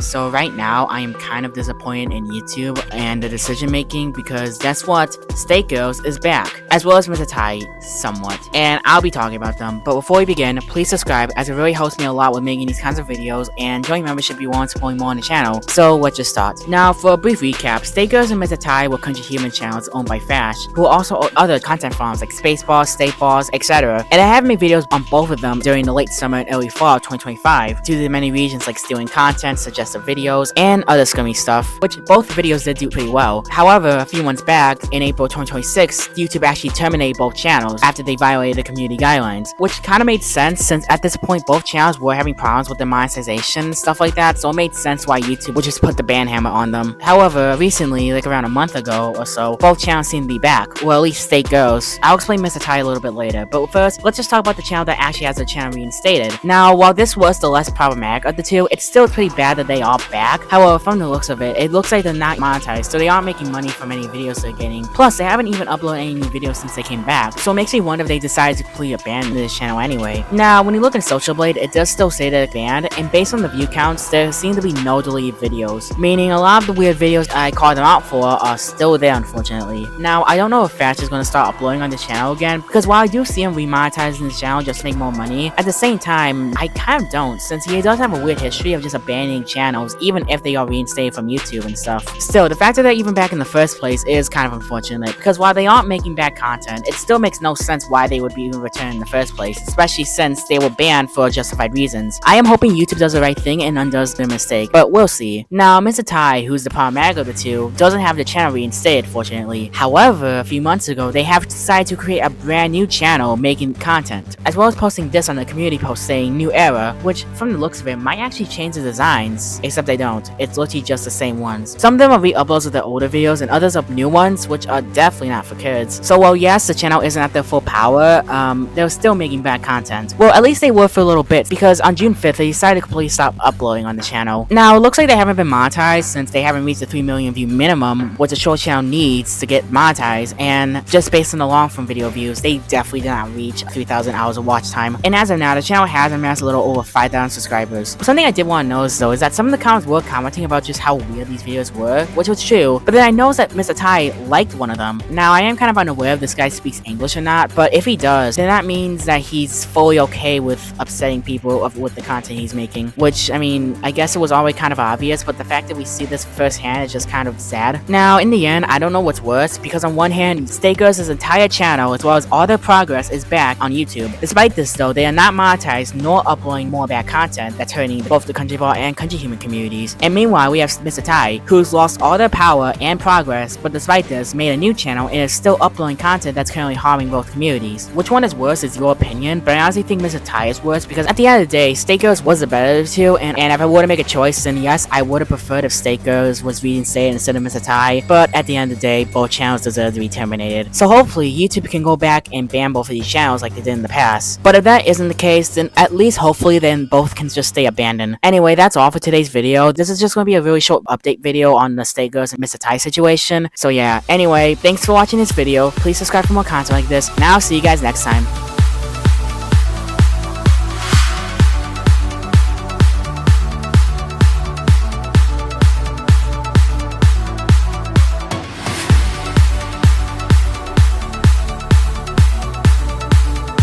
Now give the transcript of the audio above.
So right now, I am kind of disappointed in YouTube and the decision making because guess what? Steak Girls is back, as well as Mr. Tai, somewhat. And I'll be talking about them. But before we begin, please subscribe as it really helps me a lot with making these kinds of videos, and join membership if you want to support more on the channel. So let's just start. Now, for a brief recap, Steak Girls and Mr. Tai were Country Human channels owned by Fash, who also own other content farms like Spaceballs, Stateballs, etc. And I have made videos on both of them during the late summer and early fall of 2025, due to the many regions like stealing content, suggestive videos, and other scummy stuff, which both videos did do pretty well. However, a few months back, in April 2026, YouTube actually terminated both channels after they violated the community guidelines, which kind of made sense since at this point both channels were having problems with their monetization and stuff like that, so it made sense why YouTube would just put the ban hammer on them. However, recently, like around a month ago or so, both channels seem to be back, well at least Steak Girls. I'll explain Mr. Tai a little bit later, but first, let's just talk about the channel that actually has the channel reinstated. Now, while this was the less problematic of the two, it's still pretty bad that they are back. However, from the looks of it, it looks like they're not monetized, so they aren't making money from any videos they're getting. Plus, they haven't even uploaded any new videos since they came back, so it makes me wonder if they decided to completely abandon this channel anyway. Now, when you look at Social Blade, it does still say that it's banned, and based on the view counts, there seem to be no deleted videos, meaning a lot of the weird videos I called them out for are still there, unfortunately. Now, I don't know if Fash is going to start uploading on this channel again, because while I do see him remonetizing this channel just to make more money, at the same time, I kind of don't, since he does have a weird history of just abandoning channels, even if they are reinstated from YouTube and stuff. Still, the fact that they're even back in the first place is kind of unfortunate, because while they aren't making bad content, it still makes no sense why they would be even returned in the first place, especially since they were banned for justified reasons. I am hoping YouTube does the right thing and undoes their mistake, but we'll see. Now, Mr. Tai, who's the problematic of the two, doesn't have the channel reinstated, fortunately. However, a few months ago, they have decided to create a brand new channel making content, as well as posting this on the community post saying New Era, which, from the looks of it, might actually change the designs, except they don't. It's literally just the same ones. Some of them are re-uploads of their older videos, and others are new ones, which are definitely not for kids. So while yes, the channel isn't at their full power, they're still making bad content. Well, at least they were for a little bit, because on June 5th, they decided to completely stop uploading on the channel. Now, it looks like they haven't been monetized since they haven't reached the 3 million view minimum, which a short channel needs to get monetized, and just based on the long form video views, they definitely did not reach 3,000 hours of watch time. And as of now, the channel has amassed a little over 5,000 subscribers. Something I did want to notice though is that some of the comments were commenting about just how weird these videos were, which was true, but then I noticed that Mr. Tai liked one of them. Now, I am kind of unaware if this guy speaks English or not, but if he does, then that means that he's fully okay with upsetting people with the content he's making, which, I mean, I guess it was already kind of obvious, but the fact that we see this firsthand is just kind of sad. Now, in the end, I don't know what's worse, because on one hand, Steak Girls' entire channel, as well as all their progress, is back on YouTube. Despite this though, they are not monetized nor uploading more bad content that's hurting both the Country Ball and Country Human communities. And meanwhile, we have Mr. Tai, who's lost all their power and progress, but despite this, made a new channel and is still uploading content that's currently harming both communities. Which one is worse is your opinion, but I honestly think Mr. Tai is worse, because at the end of the day, Steak Girls was the better of the two, and if I were to make a choice, then yes, I would have preferred if Steak Girls was reinstated instead of Mr. Tai, but at the end of the day, both channels deserve to be terminated. So hopefully, YouTube can go back and ban both of these channels like they did in the past. But if that isn't the case, then at least hopefully then both can just stay abandoned. Anyway, that's all for today's video. This is just going to be a really short update video on the Steak Girls and Mr. Tai situation. So yeah, anyway, thanks for watching this video. Please subscribe for more content like this, and I'll see you guys next time.